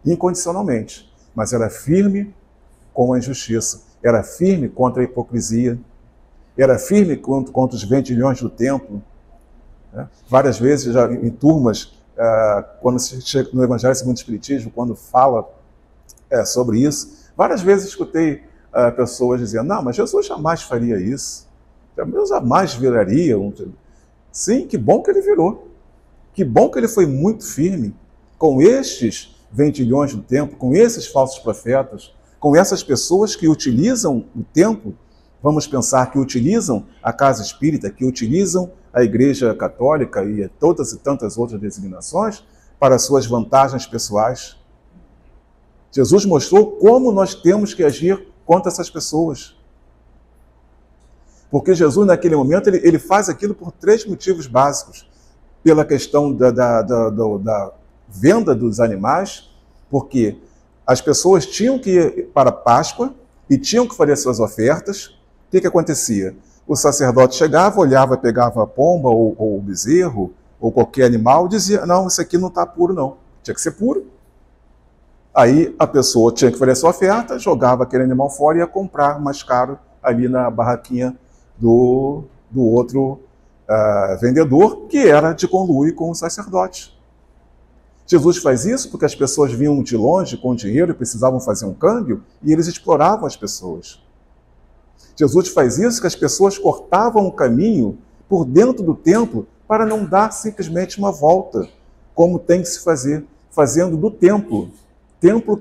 incondicionalmente, mas era firme com a injustiça, era firme contra a hipocrisia, era firme contra os vendilhões do templo. Né? Várias vezes, já em turmas, quando se chega no Evangelho segundo o Espiritismo, quando fala sobre isso, várias vezes escutei pessoas dizendo, não, mas Jesus jamais faria isso, Jesus jamais viraria. Sim, que bom que ele virou, que bom que ele foi muito firme com estes vendilhões do templo, com esses falsos profetas, com essas pessoas que utilizam o templo, vamos pensar que utilizam a casa espírita, que utilizam a Igreja Católica e todas e tantas outras designações para suas vantagens pessoais. Jesus mostrou como nós temos que agir contra essas pessoas. Porque Jesus, naquele momento, ele faz aquilo por 3 motivos básicos. Pela questão da venda dos animais, porque as pessoas tinham que ir para a Páscoa e tinham que fazer suas ofertas. O que acontecia? O sacerdote chegava, olhava, pegava a pomba ou o bezerro ou qualquer animal e dizia, não, isso aqui não está puro não, tinha que ser puro. Aí a pessoa tinha que fazer sua oferta, jogava aquele animal fora e ia comprar mais caro ali na barraquinha do outro vendedor, que era de conluio com o sacerdote. Jesus faz isso porque as pessoas vinham de longe com dinheiro e precisavam fazer um câmbio e eles exploravam as pessoas. Jesus faz isso que as pessoas cortavam o caminho por dentro do templo para não dar simplesmente uma volta, como tem que se fazer, fazendo do templo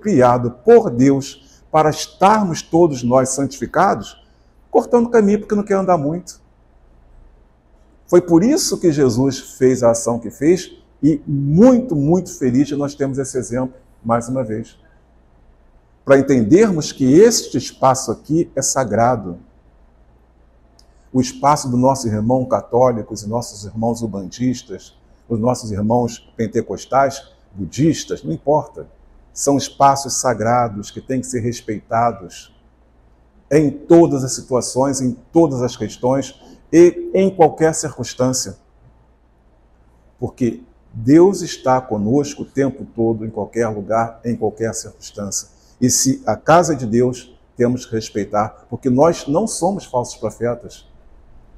criado por Deus para estarmos todos nós santificados, cortando o caminho porque não quer andar muito. Foi por isso que Jesus fez a ação que fez e muito, muito feliz de nós termos esse exemplo mais uma vez. Para entendermos que este espaço aqui é sagrado. O espaço do nosso irmão católicos e nossos irmãos ubandistas, os nossos irmãos pentecostais, budistas, não importa. São espaços sagrados que têm que ser respeitados em todas as situações, em todas as questões e em qualquer circunstância. Porque Deus está conosco o tempo todo, em qualquer lugar, em qualquer circunstância. E se a casa é de Deus, temos que respeitar, porque nós não somos falsos profetas.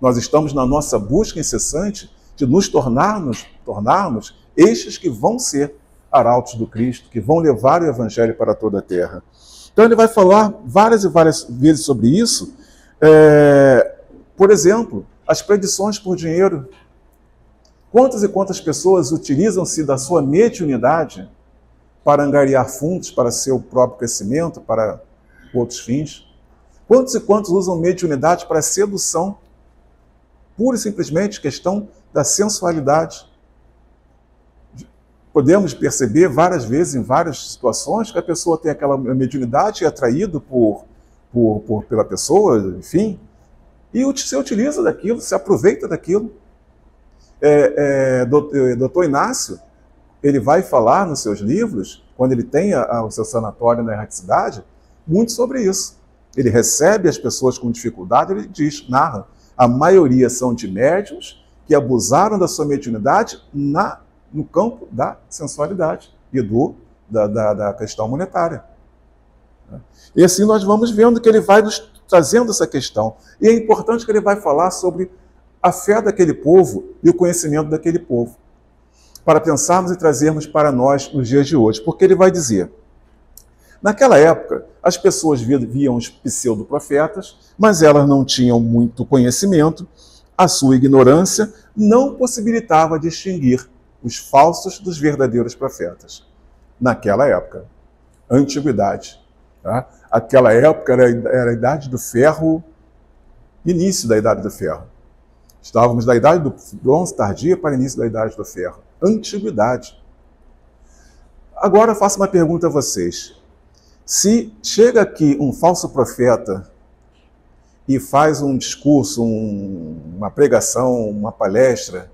Nós estamos na nossa busca incessante de nos tornarmos estes que vão ser arautos do Cristo, que vão levar o Evangelho para toda a terra. Então ele vai falar várias e várias vezes sobre isso. Por exemplo, as predições por dinheiro. Quantas e quantas pessoas utilizam-se da sua mediunidade para angariar fundos para seu próprio crescimento, para outros fins? Quantos e quantos usam mediunidade para sedução? Pura e simplesmente questão da sensualidade. Podemos perceber várias vezes, em várias situações, que a pessoa tem aquela mediunidade e é atraído pela pessoa, enfim, e se utiliza daquilo, se aproveita daquilo. Dr. Inácio, ele vai falar nos seus livros, quando ele tem o seu sanatório na erraticidade, muito sobre isso. Ele recebe as pessoas com dificuldade, ele narra, a maioria são de médiuns que abusaram da sua mediunidade no campo da sensualidade e da questão monetária. E assim nós vamos vendo que ele vai nos trazendo essa questão. E é importante que ele vai falar sobre a fé daquele povo e o conhecimento daquele povo, para pensarmos e trazermos para nós nos dias de hoje. Porque ele vai dizer, naquela época, as pessoas viam os pseudo-profetas, mas elas não tinham muito conhecimento, a sua ignorância não possibilitava distinguir os falsos dos verdadeiros profetas. Naquela época, antiguidade. Tá? Aquela época era a Idade do Ferro, início da Idade do Ferro. Estávamos da Idade do Bronze tardia para o início da Idade do Ferro. Antiguidade. Agora eu faço uma pergunta a vocês. Se chega aqui um falso profeta e faz um discurso, uma pregação, uma palestra,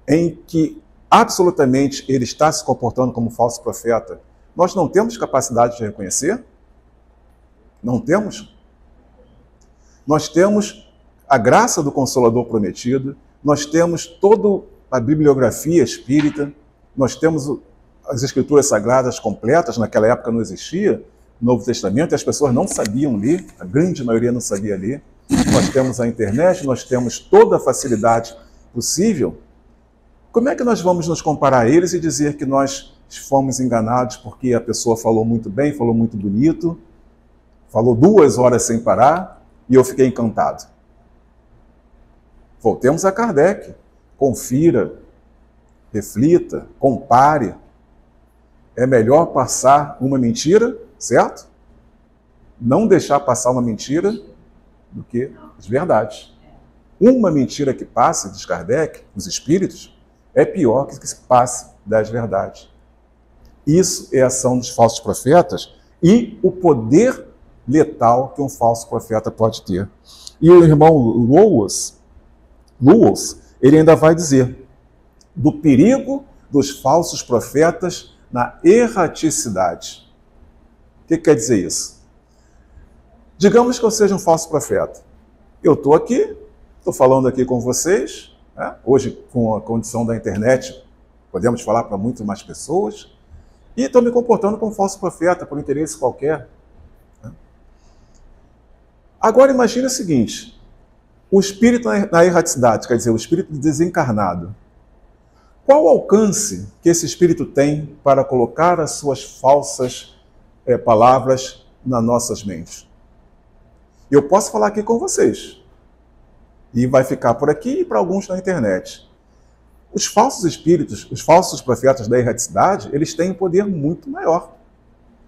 em que absolutamente ele está se comportando como falso profeta, nós não temos capacidade de reconhecer? Não temos? Nós temos a graça do Consolador prometido, nós temos toda a bibliografia espírita, nós temos as Escrituras Sagradas completas, naquela época não existia Novo Testamento, e as pessoas não sabiam ler, a grande maioria não sabia ler. Nós temos a internet, nós temos toda a facilidade possível. Como é que nós vamos nos comparar a eles e dizer que nós fomos enganados porque a pessoa falou muito bem, falou muito bonito, falou 2 horas sem parar e eu fiquei encantado? Voltemos a Kardec. Confira, reflita, compare. É melhor passar uma mentira, certo? Não deixar passar uma mentira do que as verdades. Uma mentira que passe, diz Kardec, os espíritos, é pior que se passe das verdades. Isso é a ação dos falsos profetas e o poder letal que um falso profeta pode ter. E o irmão Lewis, ele ainda vai dizer do perigo dos falsos profetas na erraticidade. O que quer dizer isso? Digamos que eu seja um falso profeta. Eu estou aqui, estou falando aqui com vocês, né? Hoje, com a condição da internet, podemos falar para muito mais pessoas, e estou me comportando como falso profeta, por interesse qualquer. Né? Agora imagine o seguinte, o espírito na erraticidade, quer dizer, o espírito desencarnado. Qual o alcance que esse espírito tem para colocar as suas falsas palavras nas nossas mentes? Eu posso falar aqui com vocês, e vai ficar por aqui e para alguns na internet. Os falsos espíritos, os falsos profetas da erraticidade, eles têm um poder muito maior,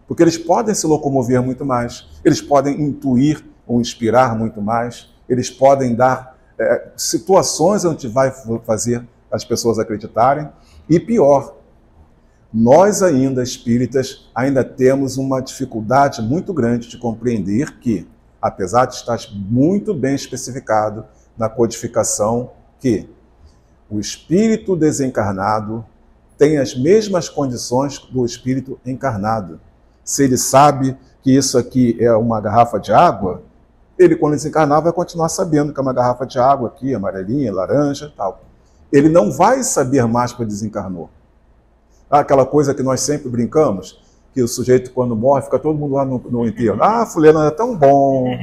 porque eles podem se locomover muito mais, eles podem intuir ou inspirar muito mais, eles podem dar situações onde vai fazer as pessoas acreditarem. E pior, nós ainda, espíritas, ainda temos uma dificuldade muito grande de compreender que, apesar de estar muito bem especificado na codificação que o espírito desencarnado tem as mesmas condições do espírito encarnado. Se ele sabe que isso aqui é uma garrafa de água, ele, quando desencarnar, vai continuar sabendo que é uma garrafa de água aqui, amarelinha, laranja, tal. Ele não vai saber mais quando desencarnou. Aquela coisa que nós sempre brincamos, que o sujeito, quando morre, fica todo mundo lá no enterro. Ah, fulano é tão bom. O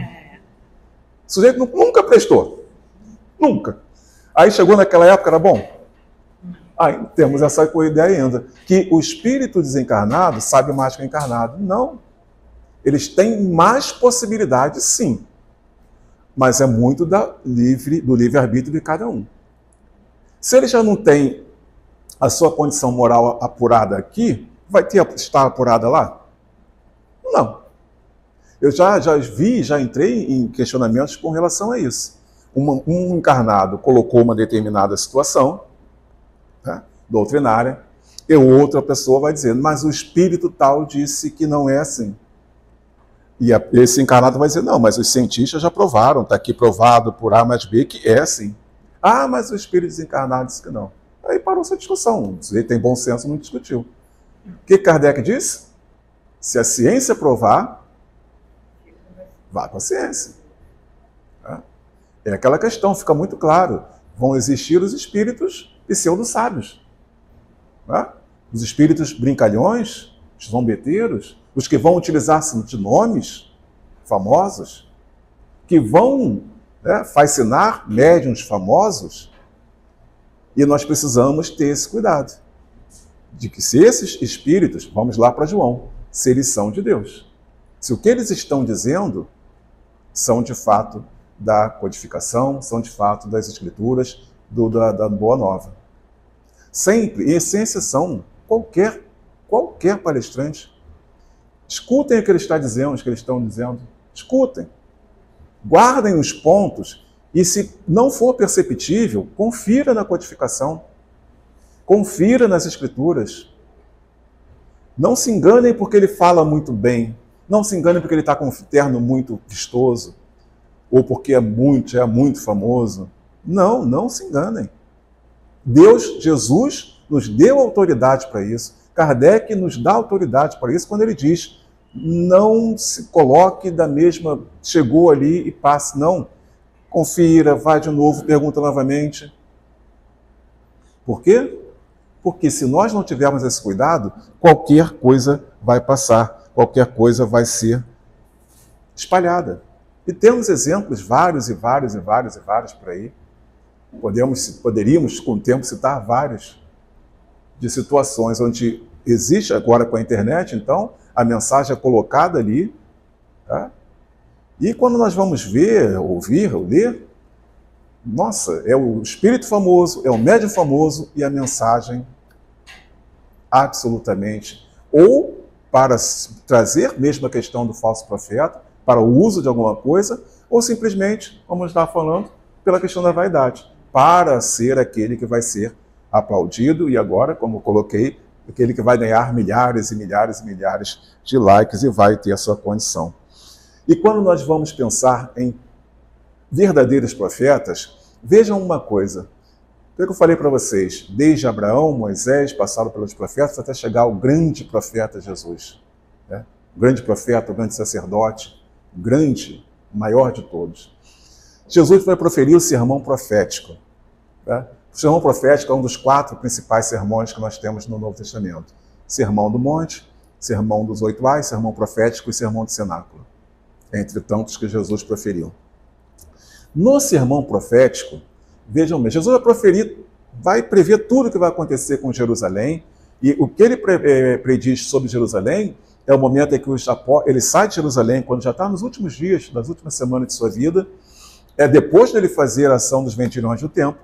sujeito nunca prestou. Nunca. Aí chegou naquela época, era bom? Aí temos essa ideia ainda, que o espírito desencarnado sabe mais que o encarnado. Não. Eles têm mais possibilidades, sim. Mas é muito do livre-arbítrio de cada um. Se ele já não tem a sua condição moral apurada aqui, vai estar apurada lá? Não. Eu já entrei em questionamentos com relação a isso. Um encarnado colocou uma determinada situação, né, doutrinária, e outra pessoa vai dizer, mas o espírito tal disse que não é assim. E esse encarnado vai dizer, não, mas os cientistas já provaram, está aqui provado por A mais B que é assim. Ah, mas o espírito desencarnado disse que não. Aí parou essa discussão. Ele tem bom senso, não discutiu. O que Kardec disse? Se a ciência provar, vá com a ciência. É aquela questão, fica muito claro. Vão existir os espíritos pseudo-sábios. Os espíritos brincalhões, os zombeteiros, os que vão utilizar-se de nomes famosos, que vão fascinar médiuns famosos, e nós precisamos ter esse cuidado, de que se esses espíritos, vamos lá para João, se eles são de Deus, se o que eles estão dizendo são de fato da codificação, são de fato das escrituras, da Boa Nova. Sempre, e sem exceção, qualquer palestrante, escutem o que ele está dizendo, o que eles estão dizendo, escutem, guardem os pontos, e se não for perceptível, confira na codificação, confira nas escrituras. Não se enganem porque ele fala muito bem, não se enganem porque ele está com um terno muito vistoso, ou porque é muito famoso. Não se enganem. Deus, Jesus, nos deu autoridade para isso. Kardec nos dá autoridade para isso quando ele diz, não se coloque da mesma, chegou ali e passe. Não, confira, vai de novo, pergunta novamente. Por quê? Porque se nós não tivermos esse cuidado, qualquer coisa vai passar, qualquer coisa vai ser espalhada. E temos exemplos vários por aí. Poderíamos, com o tempo, citar vários de situações onde existe agora com a internet, então, a mensagem é colocada ali, tá? E quando nós vamos ver, ouvir, ler, nossa, é o espírito famoso, é o médium famoso e a mensagem absolutamente, ou para trazer mesmo a questão do falso profeta, para o uso de alguma coisa, ou simplesmente, como está falando, pela questão da vaidade, para ser aquele que vai ser aplaudido, e agora, como eu coloquei, aquele que vai ganhar milhares e milhares e milhares de likes e vai ter a sua condição. E quando nós vamos pensar em verdadeiros profetas, vejam uma coisa, o que eu falei para vocês, desde Abraão, Moisés, passaram pelos profetas, até chegar ao grande profeta Jesus, né? O grande profeta, o grande sacerdote, o grande, o maior de todos. Jesus vai proferir o sermão profético, né? O sermão profético é um dos 4 principais sermões que nós temos no Novo Testamento. Sermão do Monte, Sermão dos 8 Ais, Sermão Profético e Sermão do Cenáculo, entre tantos que Jesus proferiu. No sermão profético, vejam bem, Jesus vai prever tudo o que vai acontecer com Jerusalém, e o que ele prediz sobre Jerusalém é o momento em que ele sai de Jerusalém, quando já está nos últimos dias, nas últimas semanas de sua vida, é depois dele fazer a ação dos 20 anos do templo,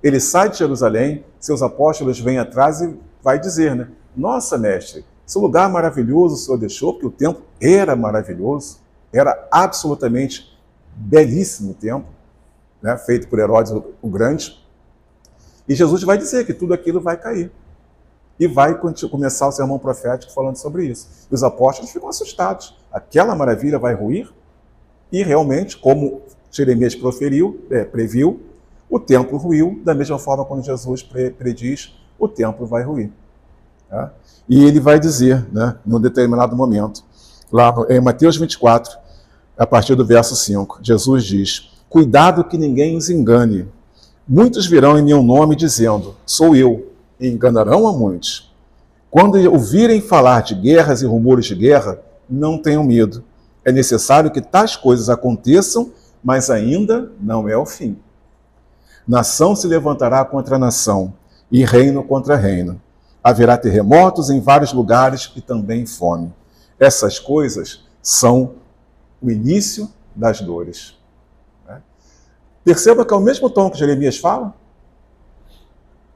ele sai de Jerusalém, seus apóstolos vêm atrás e vai dizer, né? Nossa, mestre, esse lugar maravilhoso o Senhor deixou, porque o templo era maravilhoso, era absolutamente belíssimo o templo, né? Feito por Herodes o Grande. E Jesus vai dizer que tudo aquilo vai cair. E vai começar o sermão profético falando sobre isso. E os apóstolos ficam assustados. Aquela maravilha vai ruir, e realmente, como Jeremias previu, o templo ruiu, da mesma forma quando Jesus prediz, o templo vai ruir. Tá? E ele vai dizer, né, num determinado momento, lá em Mateus 24, a partir do verso 5, Jesus diz, cuidado que ninguém os engane. Muitos virão em meu nome dizendo, sou eu, e enganarão a muitos. Quando ouvirem falar de guerras e rumores de guerra, não tenham medo. É necessário que tais coisas aconteçam, mas ainda não é o fim. Nação se levantará contra nação, e reino contra reino. Haverá terremotos em vários lugares e também fome. Essas coisas são o início das dores. Perceba que é o mesmo tom que Jeremias fala.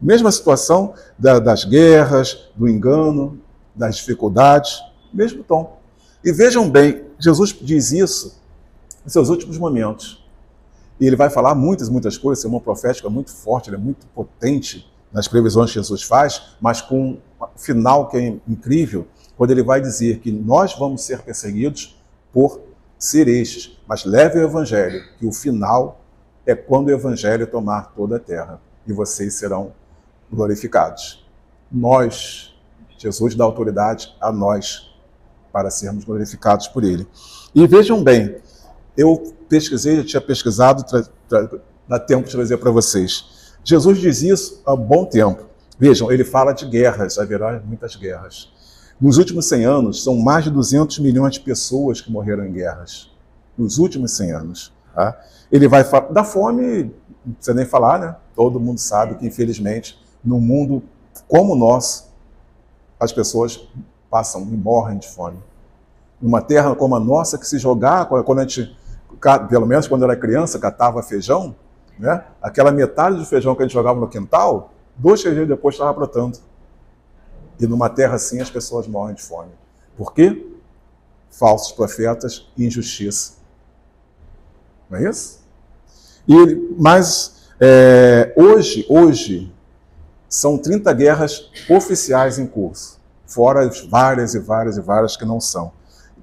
Mesma situação das guerras, do engano, das dificuldades, mesmo tom. E vejam bem, Jesus diz isso em seus últimos momentos. E ele vai falar muitas coisas, o sermão profético é muito forte, ele é muito potente nas previsões que Jesus faz, mas com um final que é incrível, quando ele vai dizer que nós vamos ser perseguidos por ser estes, mas leve o evangelho, que o final é quando o evangelho tomar toda a terra, e vocês serão glorificados. Nós, Jesus dá autoridade a nós, para sermos glorificados por ele. E vejam bem, eu pesquisei, eu tinha pesquisado, dá tempo de trazer para vocês. Jesus diz isso há bom tempo. Vejam, ele fala de guerras, haverá muitas guerras. Nos últimos 100 anos, são mais de 200 milhões de pessoas que morreram em guerras. Nos últimos 100 anos. Tá? Ele vai falar da fome, não precisa nem falar, né? Todo mundo sabe que, infelizmente, num mundo como o nosso, as pessoas passam e morrem de fome. Numa terra como a nossa, que se jogar, quando a gente, pelo menos quando eu era criança, catava feijão, né? Aquela metade do feijão que a gente jogava no quintal, 2, 3 dias depois estava brotando. E numa terra assim as pessoas morrem de fome. Por quê? Falsos profetas e injustiça. Não é isso? Mas hoje são 30 guerras oficiais em curso, fora as várias que não são.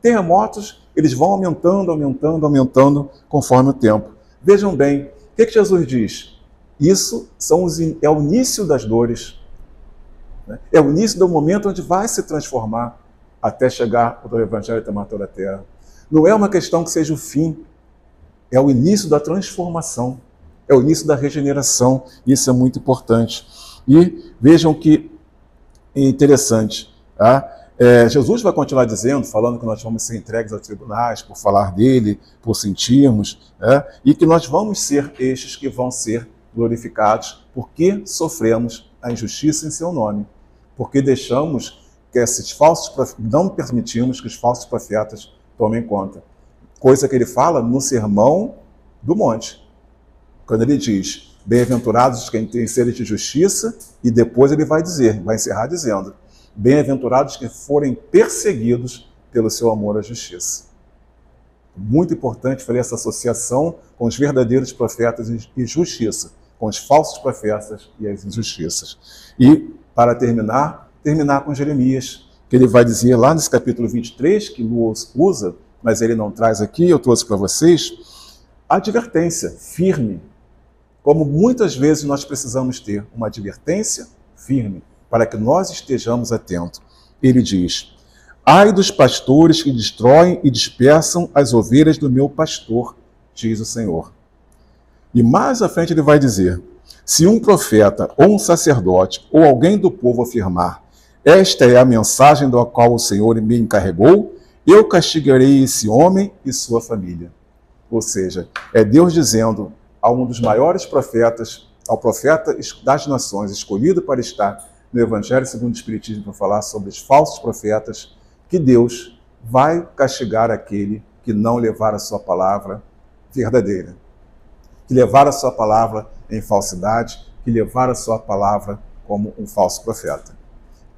Terremotos, eles vão aumentando conforme o tempo. Vejam bem, o que Jesus diz? Isso é o início das dores. É o início do momento onde vai se transformar até chegar o Evangelho e tomar toda a terra. Não é uma questão que seja o fim, é o início da transformação, é o início da regeneração. Isso é muito importante. E vejam que é interessante. Tá? Jesus vai continuar dizendo, falando que nós vamos ser entregues aos tribunais por falar dele, por sentirmos, e que nós vamos ser estes que vão ser glorificados porque sofremos a injustiça em seu nome. Porque deixamos que esses não permitimos que os falsos profetas tomem conta. Coisa que ele fala no Sermão do Monte. Quando ele diz, bem-aventurados quem tem seres de justiça, e depois ele vai encerrar dizendo, bem-aventurados que forem perseguidos pelo seu amor à justiça. Muito importante fazer essa associação com os verdadeiros profetas e justiça, com os falsos profetas e as injustiças. E, para terminar com Jeremias, que ele vai dizer lá nesse capítulo 23, que Luz usa, mas ele não traz aqui, eu trouxe para vocês, advertência firme, como muitas vezes nós precisamos ter uma advertência firme, para que nós estejamos atentos. Ele diz, ai dos pastores que destroem e dispersam as ovelhas do meu pastor, diz o Senhor. E mais à frente ele vai dizer, se um profeta ou um sacerdote ou alguém do povo afirmar, esta é a mensagem da qual o Senhor me encarregou, eu castigarei esse homem e sua família. Ou seja, é Deus dizendo a um dos maiores profetas, ao profeta das nações, escolhido para estar no Evangelho segundo o Espiritismo, para falar sobre os falsos profetas, que Deus vai castigar aquele que não levar a sua palavra verdadeira, que levar a sua palavra em falsidade, que levar a sua palavra como um falso profeta.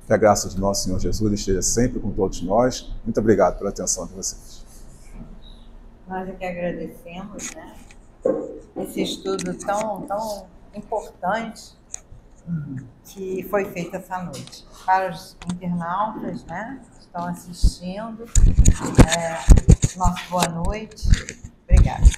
Que a graça de nosso Senhor Jesus esteja sempre com todos nós. Muito obrigado pela atenção de vocês. Nós é que agradecemos, né? Esse estudo tão importante que foi feito essa noite. Para os internautas, né, que estão assistindo, nossa boa noite. Obrigada.